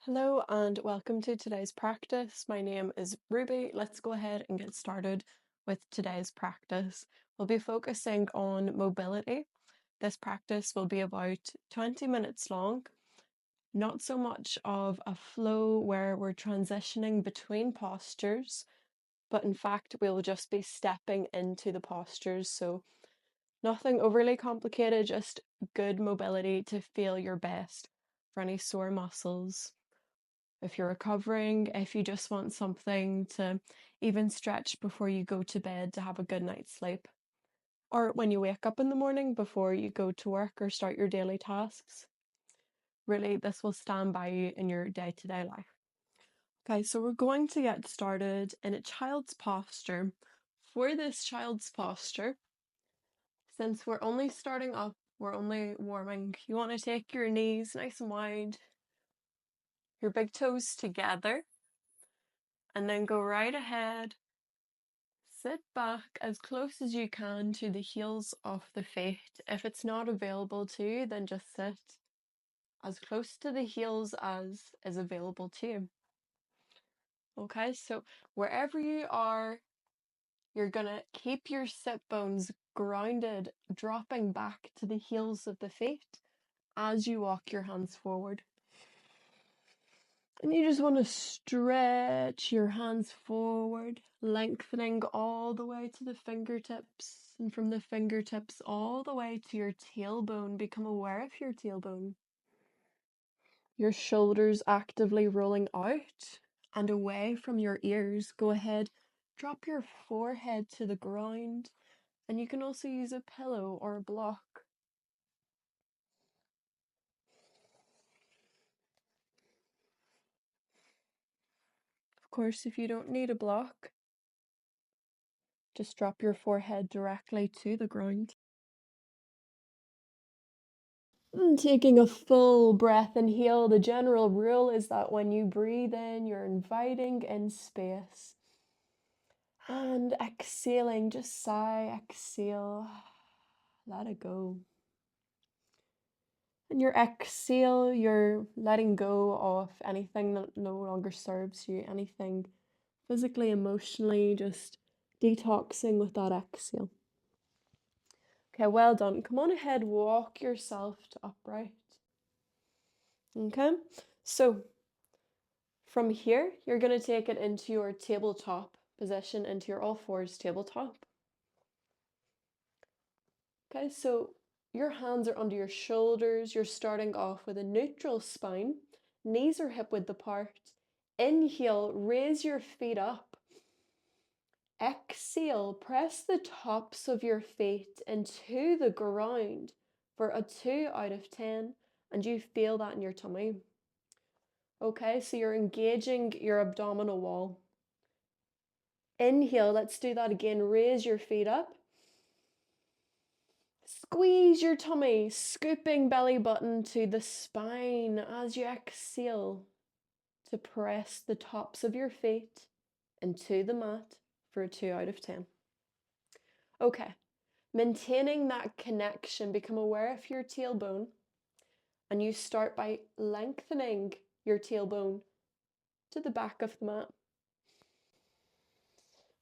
Hello and welcome to today's practice. My name is Ruby. Let's go ahead and get started with today's practice. We'll be focusing on mobility. This practice will be about 20 minutes long, not so much of a flow where we're transitioning between postures, but in fact, we'll just be stepping into the postures. So nothing overly complicated, just good mobility to feel your best for any sore muscles. If you're recovering, if you just want something to even stretch before you go to bed to have a good night's sleep, or when you wake up in the morning before you go to work or start your daily tasks. Really, this will stand by you in your day-to-day life. Okay, so we're going to get started in a child's posture. For this child's posture, since we're only starting up, we're only warming, you want to take your knees nice and wide, your big toes together, and then go right ahead. Sit back as close as you can to the heels of the feet. If it's not available to you, then just sit as close to the heels as is available to you. Okay, so wherever you are, you're gonna keep your sit bones grounded, dropping back to the heels of the feet as you walk your hands forward. And you just want to stretch your hands forward, lengthening all the way to the fingertips, and from the fingertips all the way to your tailbone. Become aware of your tailbone. Your shoulders actively rolling out and away from your ears. Go ahead, drop your forehead to the ground, and you can also use a pillow or a block. Of course, if you don't need a block, just drop your forehead directly to the ground. Taking a full breath, inhale. The general rule is that when you breathe in, you're inviting in space. And exhaling, just sigh, exhale, let it go. And your exhale, you're letting go of anything that no longer serves you, anything physically, emotionally, just detoxing with that exhale. Okay, well done. Come on ahead, walk yourself to upright. Okay, so from here, you're going to take it into your tabletop position, into your all fours tabletop. Okay, so your hands are under your shoulders. You're starting off with a neutral spine. Knees are hip width apart. Inhale, raise your feet up. Exhale, press the tops of your feet into the ground for a 2 out of 10, and you feel that in your tummy. Okay, so you're engaging your abdominal wall. Inhale, let's do that again. Raise your feet up. Squeeze your tummy, scooping belly button to the spine as you exhale to press the tops of your feet into the mat for a 2 out of 10. Okay, maintaining that connection, become aware of your tailbone, and you start by lengthening your tailbone to the back of the mat.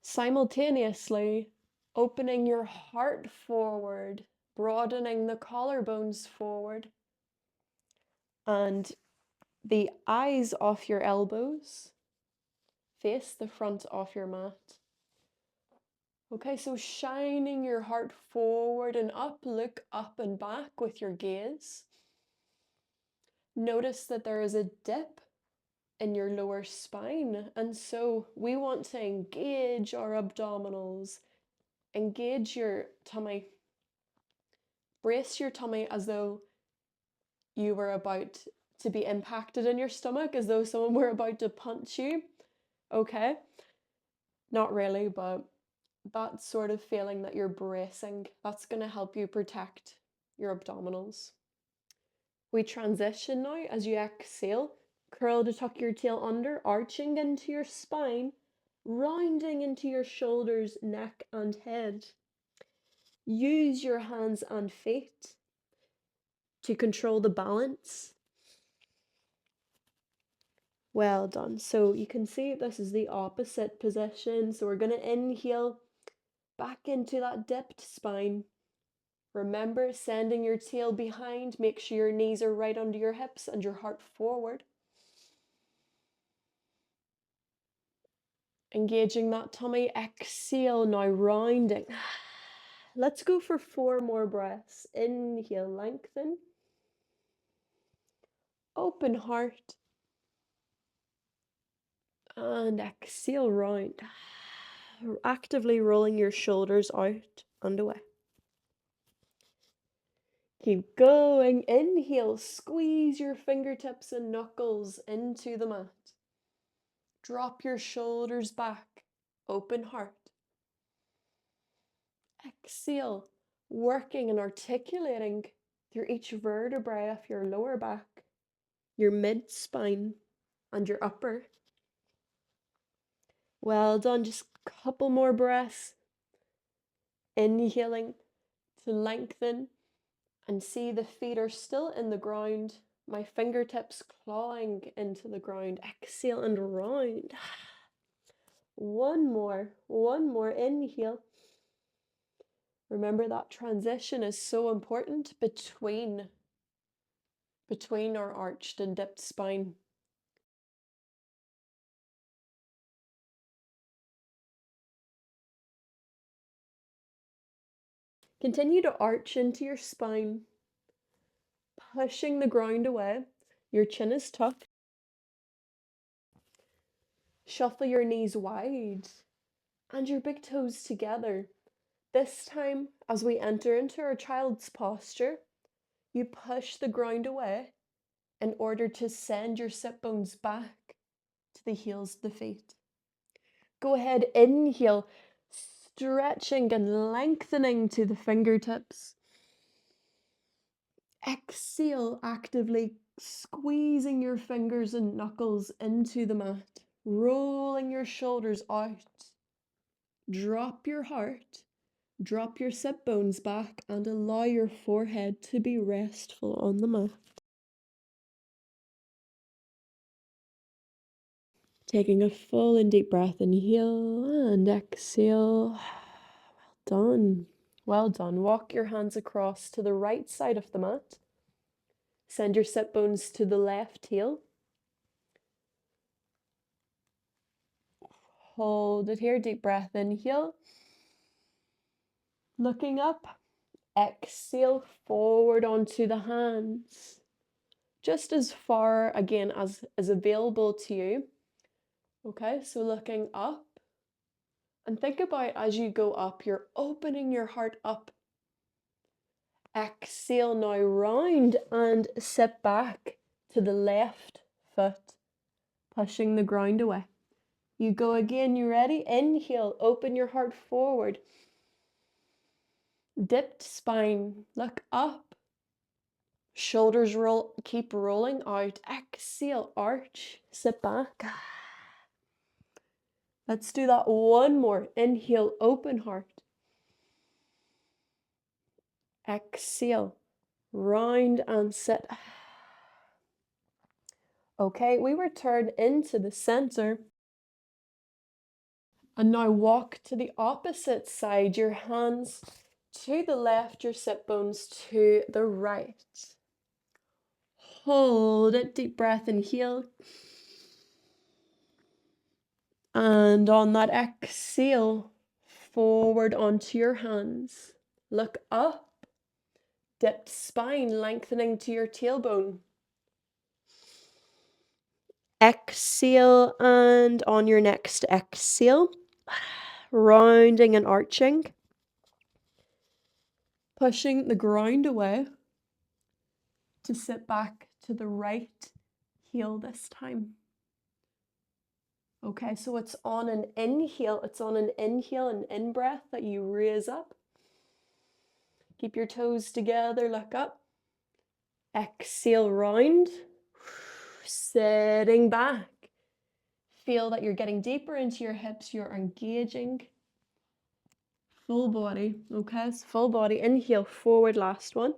Simultaneously, opening your heart forward, broadening the collarbones forward, and the eyes off your elbows face the front of your mat. Okay, so shining your heart forward and up, look up and back with your gaze. Notice that there is a dip in your lower spine, and so we want to engage our abdominals, engage your tummy. Brace your tummy as though you were about to be impacted in your stomach, as though someone were about to punch you. Okay? Not really, but that sort of feeling that you're bracing, that's going to help you protect your abdominals. We transition now as you exhale. Curl to tuck your tail under, arching into your spine, rounding into your shoulders, neck, and head. Use your hands and feet to control the balance. Well done. So you can see this is the opposite position. So we're going to inhale back into that dipped spine. Remember, sending your tail behind. Make sure your knees are right under your hips and your heart forward. Engaging that tummy. Exhale, now rounding. Let's go for 4 more breaths. Inhale, lengthen. Open heart. And exhale, round. Actively rolling your shoulders out and away. Keep going. Inhale, squeeze your fingertips and knuckles into the mat. Drop your shoulders back. Open heart. Exhale, working and articulating through each vertebrae of your lower back, your mid-spine, and your upper. Well done. Just a couple more breaths. Inhaling to lengthen and see the feet are still in the ground. My fingertips clawing into the ground. Exhale and round. One more. Inhale. Remember that transition is so important between our arched and dipped spine. Continue to arch into your spine, pushing the ground away. Your chin is tucked. Shuffle your knees wide and your big toes together. This time, as we enter into our child's posture, you push the ground away in order to send your sit bones back to the heels of the feet. Go ahead, inhale, stretching and lengthening to the fingertips. Exhale, actively squeezing your fingers and knuckles into the mat, rolling your shoulders out. Drop your heart, drop your sit bones back, and allow your forehead to be restful on the mat. Taking a full and deep breath, inhale and exhale. Well done. Well done. Walk your hands across to the right side of the mat. Send your sit bones to the left heel. Hold it here. Deep breath. Inhale. Looking up. Exhale forward onto the hands. Just as far again as is available to you. Okay, so looking up. And think about as you go up, you're opening your heart up. Exhale now round and sit back to the left foot, pushing the ground away. You go again, you ready? Inhale, open your heart forward. Dipped spine, look up. Shoulders roll, keep rolling out. Exhale, arch, sit back. Let's do that one more. Inhale, open heart. Exhale, round and sit. Okay, we return into the center. And now walk to the opposite side, your hands to the left, your sit bones to the right. Hold it, deep breath, inhale. And on that exhale, forward onto your hands. Look up, dipped spine, lengthening to your tailbone. Exhale, and on your next exhale, rounding and arching. Pushing the ground away to sit back to the right heel this time. Okay, so it's on an inhale, and in-breath that you raise up. Keep your toes together, look up. Exhale, round. Sitting back. Feel that you're getting deeper into your hips, you're engaging. Full body, okay, so full body. Inhale, forward, last one.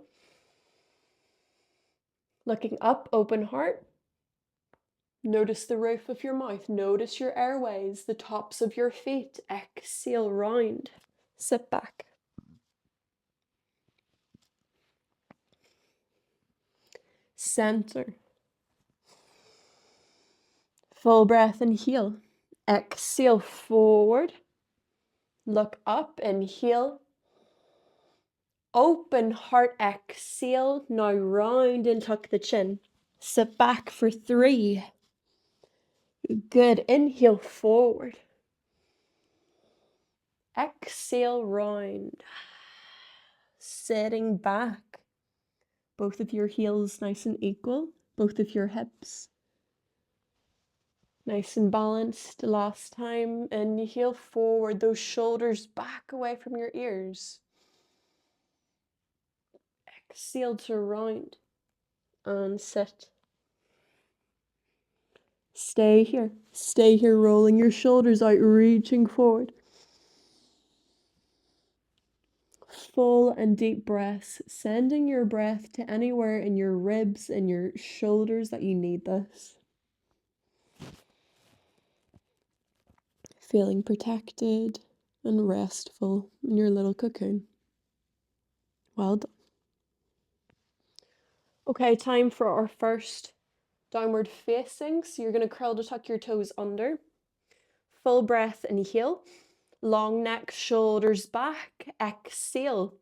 Looking up, open heart. Notice the roof of your mouth. Notice your airways, the tops of your feet. Exhale, round. Sit back. Center. Full breath, inhale. Exhale, forward. Look up, inhale. Open heart, exhale. Now round and tuck the chin. Sit back for 3. Good. Inhale, forward. Exhale, round. Sitting back. Both of your heels nice and equal. Both of your hips nice and balanced. Last time. Inhale, forward. Those shoulders back away from your ears. Exhale to round. And sit. Stay here. Stay here, rolling your shoulders out, reaching forward. Full and deep breaths, sending your breath to anywhere in your ribs and your shoulders that you need this. Feeling protected and restful in your little cocoon. Well done. Okay, time for our first downward facing. So you're going to curl to tuck your toes under. Full breath, inhale. Long neck, shoulders back. Exhale.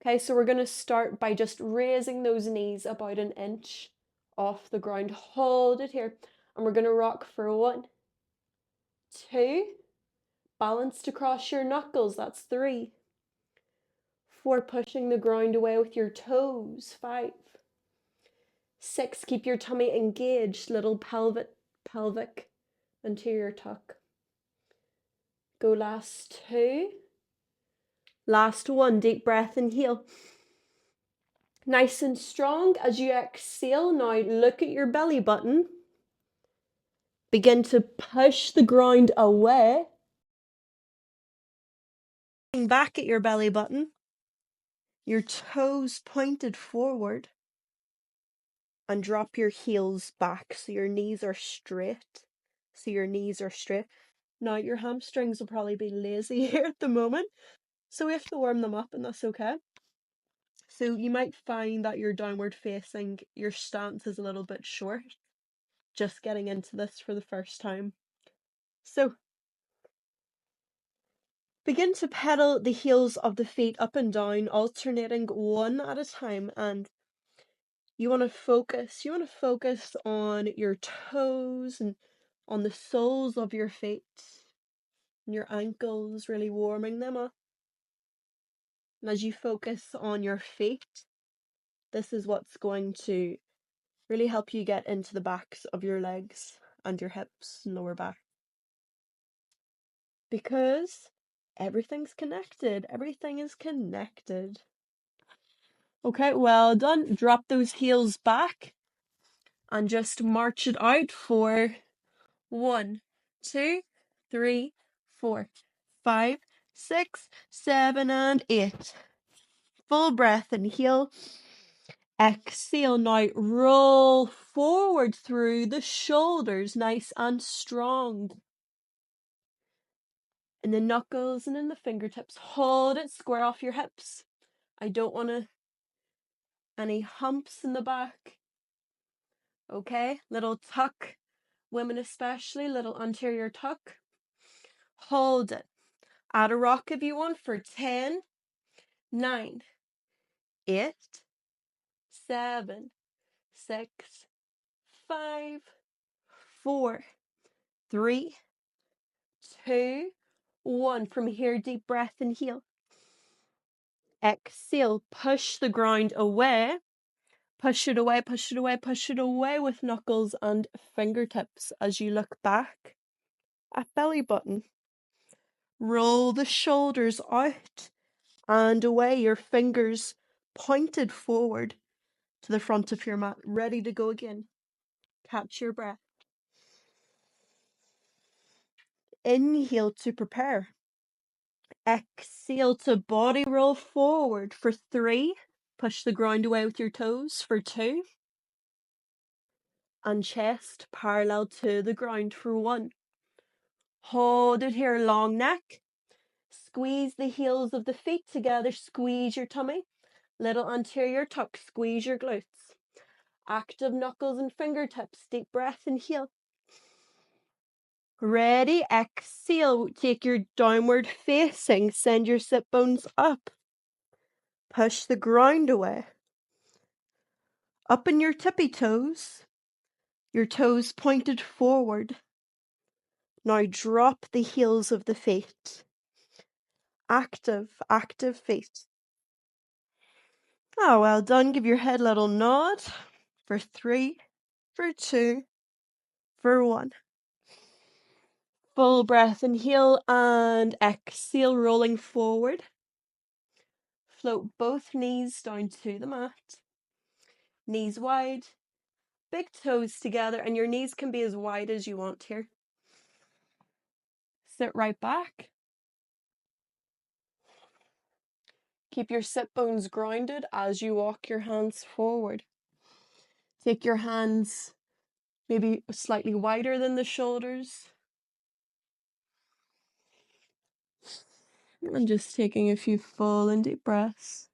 Okay, so we're going to start by just raising those knees about 1 inch off the ground. Hold it here. And we're going to rock for 1, 2. Balanced across your knuckles. That's 3. 4. Pushing the ground away with your toes. 5. 6. Keep your tummy engaged. Little pelvic anterior tuck. Go last 2. Last 1. Deep breath, inhale. Nice and strong as you exhale. Now look at your belly button. Begin to push the ground away. Back at your belly button. Your toes pointed forward. And drop your heels back so your knees are straight. Now your hamstrings will probably be lazy here at the moment. So we have to warm them up, and that's okay. So you might find that your downward facing, your stance is a little bit short. Just getting into this for the first time. So begin to pedal the heels of the feet up and down, alternating one at a time. And you want to focus on your toes and on the soles of your feet and your ankles, really warming them up. And as you focus on your feet, this is what's going to really help you get into the backs of your legs and your hips and lower back. Because everything's connected. Everything is connected. Okay, well done. Drop those heels back and just march it out for 1, 2, 3, 4, 5, 6, 7, and 8. Full breath, inhale. Exhale. Now roll forward through the shoulders, nice and strong. In the knuckles and in the fingertips. Hold it square off your hips. I don't want any humps in the back. Okay, little tuck. Women especially, little anterior tuck. Hold it. Add a rock if you want for 10, 9, 8, 7, 6, 5, 4, 3, 2, 1. From here, deep breath, inhale. Exhale, push the ground away. Push it away, push it away, push it away with knuckles and fingertips as you look back at belly button. Roll the shoulders out and away, your fingers pointed forward to the front of your mat, ready to go again. Catch your breath. Inhale to prepare. Exhale to body roll forward for 3. Push the ground away with your toes for 2. and chest parallel to the ground for 1. Hold it here, long neck. Squeeze the heels of the feet together, squeeze your tummy. Little anterior tuck, squeeze your glutes. Active knuckles and fingertips, deep breath, inhale. Ready, exhale, take your downward facing, send your sit bones up. Push the ground away. Up in your tippy toes, your toes pointed forward. Now drop the heels of the feet. Active feet. Oh, well done. Give your head a little nod for 3, for 2, for 1. Full breath, inhale and exhale, rolling forward. Float both knees down to the mat. Knees wide, big toes together, and your knees can be as wide as you want here. Sit right back. Keep your sit bones grounded as you walk your hands forward. Take your hands maybe slightly wider than the shoulders. And just taking a few full and deep breaths.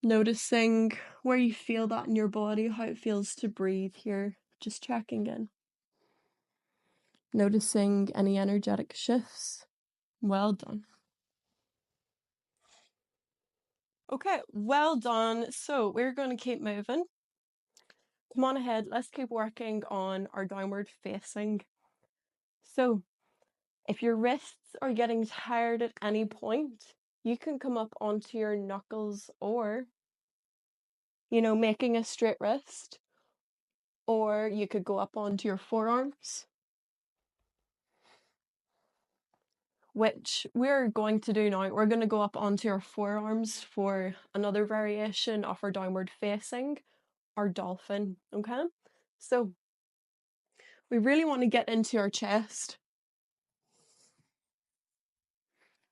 Noticing where you feel that in your body, how it feels to breathe here. Just checking in. Noticing any energetic shifts. Well done. Okay, well done. So we're going to keep moving. Come on ahead. Let's keep working on our downward facing. So if your wrists are getting tired at any point, you can come up onto your knuckles or, making a straight wrist. Or you could go up onto your forearms, which we're going to do now. We're going to go up onto our forearms for another variation of our downward facing, our dolphin, okay? So we really want to get into our chest.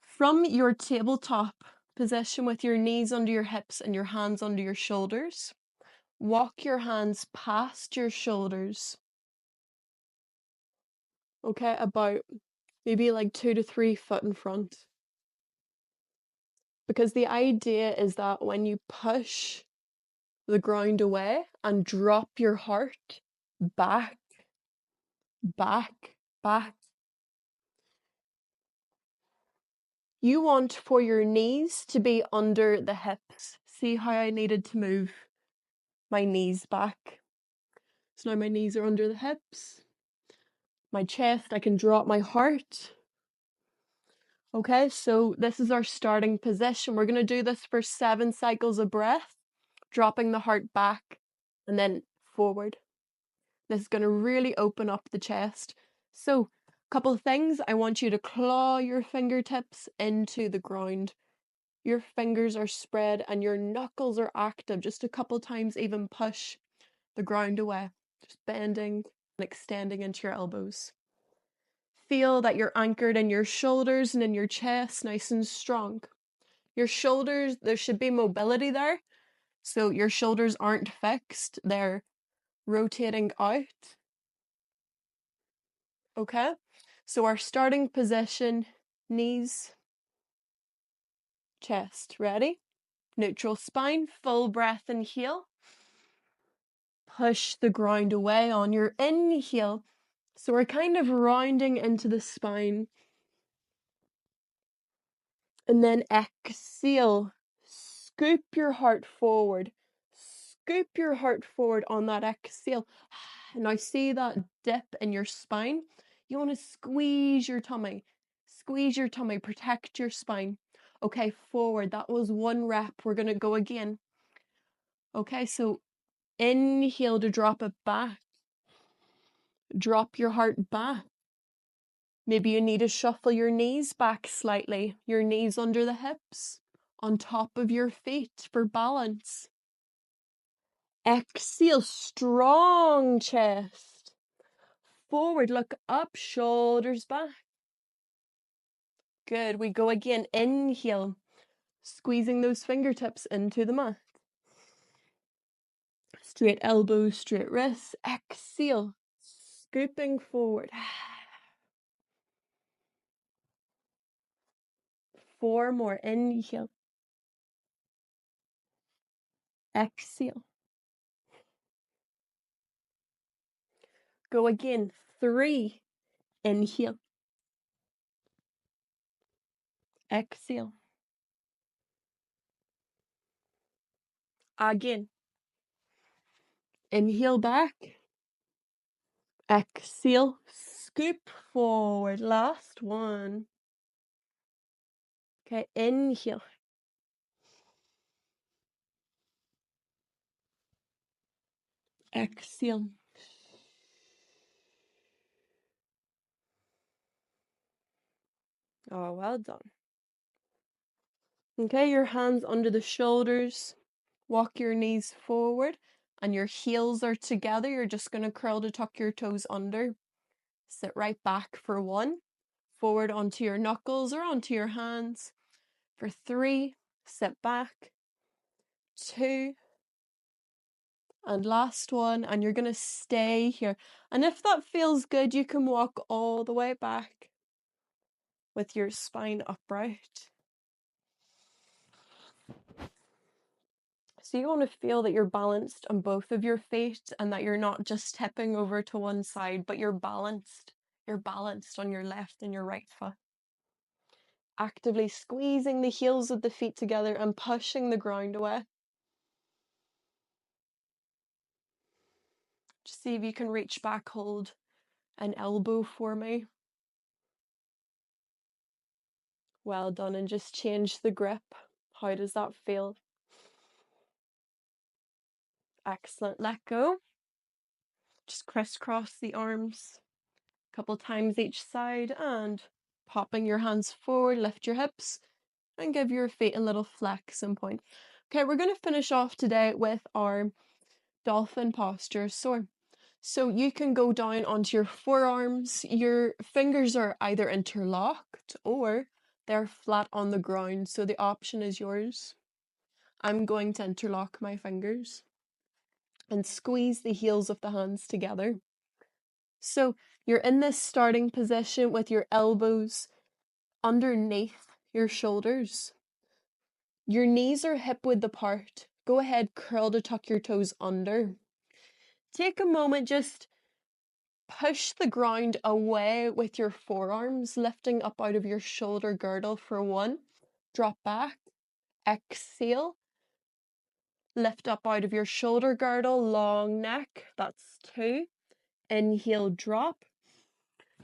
From your tabletop position with your knees under your hips and your hands under your shoulders, walk your hands past your shoulders, okay, about maybe like 2 to 3 foot in front. Because the idea is that when you push the ground away and drop your heart back, back, back, you want for your knees to be under the hips. See how I needed to move my knees back? So now my knees are under the hips. My chest, I can drop my heart. Okay, so this is our starting position. We're going to do this for 7 cycles of breath, dropping the heart back and then forward. This is going to really open up the chest. So, a couple of things. I want you to claw your fingertips into the ground. Your fingers are spread and your knuckles are active. Just a couple times, even push the ground away. Just bending and extending into your elbows. Feel that you're anchored in your shoulders and in your chest, nice and strong. Your shoulders, there should be mobility there. So your shoulders aren't fixed, they're rotating out. Okay, so our starting position, knees, chest, ready? Neutral spine, full breath, inhale. Push the ground away on your inhale. So we're kind of rounding into the spine. And then exhale, scoop your heart forward. Scoop your heart forward on that exhale. Now see that dip in your spine? You want to squeeze your tummy. Squeeze your tummy, protect your spine. Okay, forward. That was 1 rep. We're going to go again. Okay, so inhale to drop it back. Drop your heart back. Maybe you need to shuffle your knees back slightly. Your knees under the hips, on top of your feet for balance. Exhale, strong chest. Forward, look up, shoulders back. Good, we go again. Inhale, squeezing those fingertips into the mat. Straight elbows, straight wrists. Exhale, scooping forward. 4 more. Inhale. Exhale. Go again. 3. Inhale. Exhale. Again. Inhale back. Exhale. Scoop forward. Last one. Okay, inhale. Exhale. Oh, well done. Okay, your hands under the shoulders. Walk your knees forward and your heels are together. You're just going to curl to tuck your toes under. Sit right back for 1. Forward onto your knuckles or onto your hands. For 3, sit back. 2, and last one. And you're going to stay here. And if that feels good, you can walk all the way back with your spine upright. So you want to feel that you're balanced on both of your feet and that you're not just tipping over to one side, but you're balanced. You're balanced on your left and your right foot. Actively squeezing the heels of the feet together and pushing the ground away. Just see if you can reach back, hold an elbow for me. Well done, and just change the grip. How does that feel? Excellent. Let go. Just crisscross the arms a couple times each side and popping your hands forward, lift your hips and give your feet a little flex and point. Okay, we're going to finish off today with our dolphin posture. So you can go down onto your forearms. Your fingers are either interlocked or they're flat on the ground. So the option is yours. I'm going to interlock my fingers and squeeze the heels of the hands together. So you're in this starting position with your elbows underneath your shoulders. Your knees are hip width apart. Go ahead, curl to tuck your toes under. Take a moment, just push the ground away with your forearms, lifting up out of your shoulder girdle for 1. Drop back. Exhale. Lift up out of your shoulder girdle, long neck. That's 2. Inhale, drop.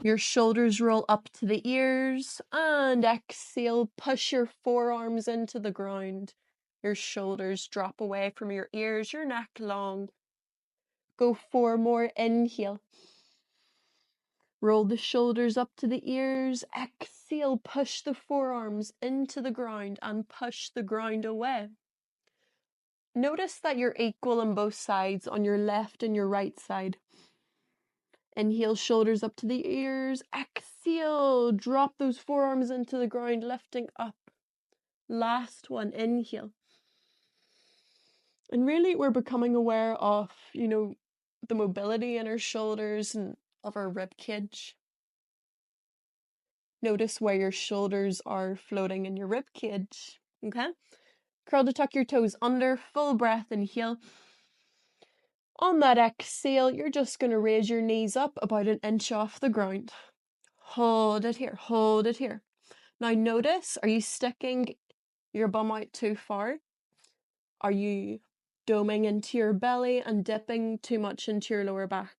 Your shoulders roll up to the ears. And exhale, push your forearms into the ground. Your shoulders drop away from your ears, your neck long. Go 4 more. Inhale. Roll the shoulders up to the ears. Exhale, push the forearms into the ground and push the ground away. Notice that you're equal on both sides, on your left and your right side. Inhale, shoulders up to the ears. Exhale, drop those forearms into the ground, lifting up. Last one, inhale. And really, we're becoming aware of, the mobility in our shoulders and of our rib cage. Notice where your shoulders are floating in your rib cage. Okay? Curl to tuck your toes under, full breath, inhale. On that exhale, you're just going to raise your knees up about 1 inch off the ground. Hold it here, hold it here. Now notice, are you sticking your bum out too far? Are you doming into your belly and dipping too much into your lower back?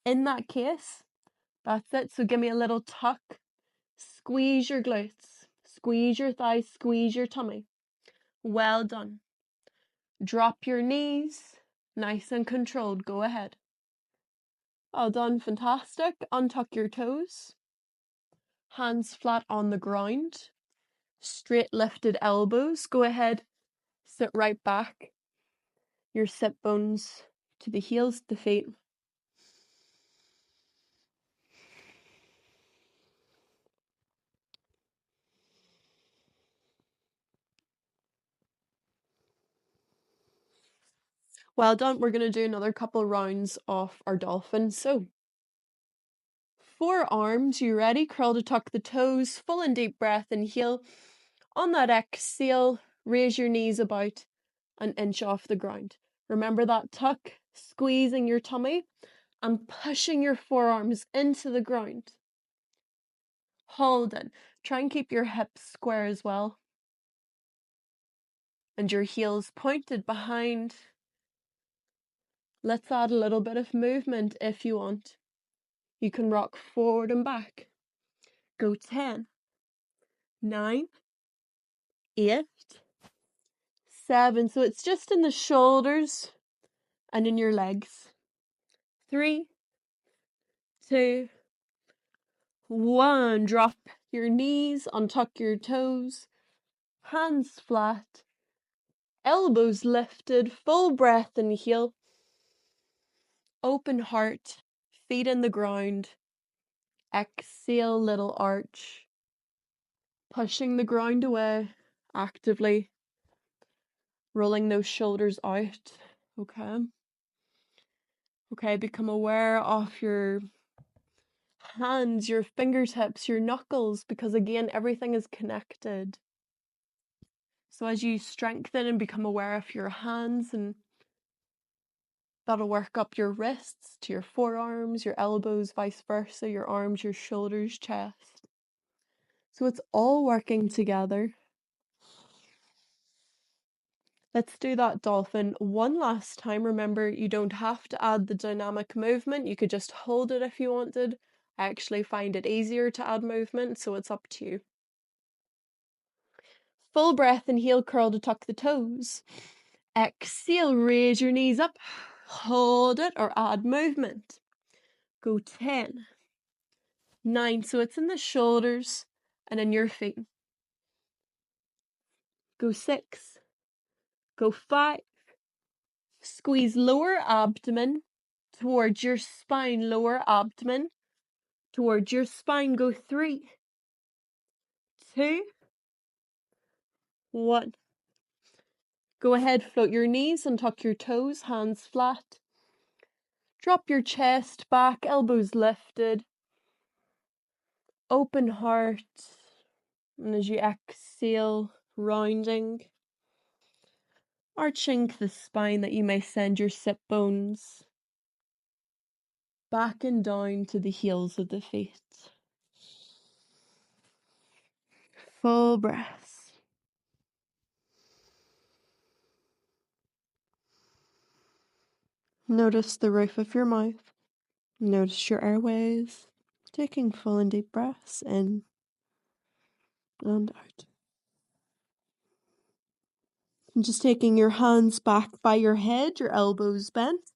In that case, that's it. So give me a little tuck. Squeeze your glutes. Squeeze your thighs. Squeeze your tummy. Well done. Drop your knees. Nice and controlled. Go ahead. Well done. Fantastic. Untuck your toes. Hands flat on the ground. Straight lifted elbows. Go ahead. Sit right back. Your sit bones to the heels of the feet. Well done. We're going to do another couple rounds of our dolphin. So, forearms, you ready? Curl to tuck the toes, full and deep breath, inhale. On that exhale, raise your knees about an inch off the ground. Remember that tuck, squeezing your tummy and pushing your forearms into the ground. Hold it. Try and keep your hips square as well. And your heels pointed behind. Let's add a little bit of movement if you want. You can rock forward and back. Go 10, 9, 8, 7. So it's just in the shoulders and in your legs. 3, 2, 1. Drop your knees, untuck your toes, hands flat, elbows lifted, full breath, inhale. Open heart, feet in the ground. Exhale, little arch. Pushing the ground away actively. Rolling those shoulders out. Okay. Okay, become aware of your hands, your fingertips, your knuckles, because again, everything is connected. So as you strengthen and become aware of your hands, and that'll work up your wrists to your forearms, your elbows, vice versa, your arms, your shoulders, chest. So it's all working together. Let's do that dolphin one last time. Remember, you don't have to add the dynamic movement. You could just hold it if you wanted. I actually find it easier to add movement, so it's up to you. Full breath, inhale, curl to tuck the toes. Exhale, raise your knees up. Hold it or add movement. Go 10, 9, so it's in the shoulders and in your feet. Go 6, go 5. Squeeze lower abdomen towards your spine, lower abdomen towards your spine. Go 3, 2, 1. Go ahead, float your knees and tuck your toes, hands flat. Drop your chest back, elbows lifted. Open heart. And as you exhale, rounding. Arching the spine that you may send your sit bones back and down to the heels of the feet. Full breaths. Notice the roof of your mouth. Notice your airways. Taking full and deep breaths in and out. And just taking your hands back by your head, your elbows bent.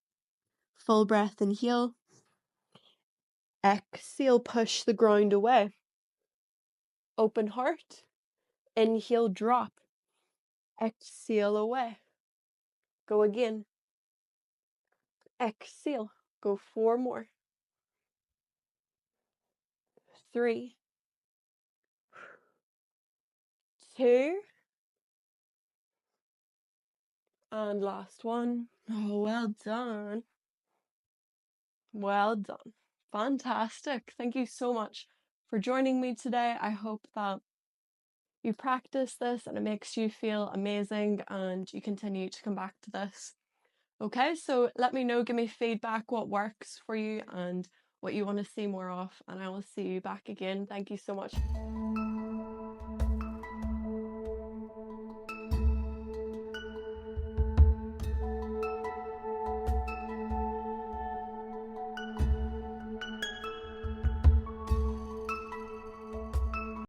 Full breath, inhale. Exhale, push the ground away. Open heart. Inhale, drop. Exhale away. Go again. Exhale. Go 4 more. 3, 2, and last one. Oh, well done. Well done. Fantastic. Thank you so much for joining me today. I hope that you practice this and it makes you feel amazing and you continue to come back to this. Okay, so let me know, give me feedback, what works for you and what you want to see more of, and I will see you back again. Thank you so much.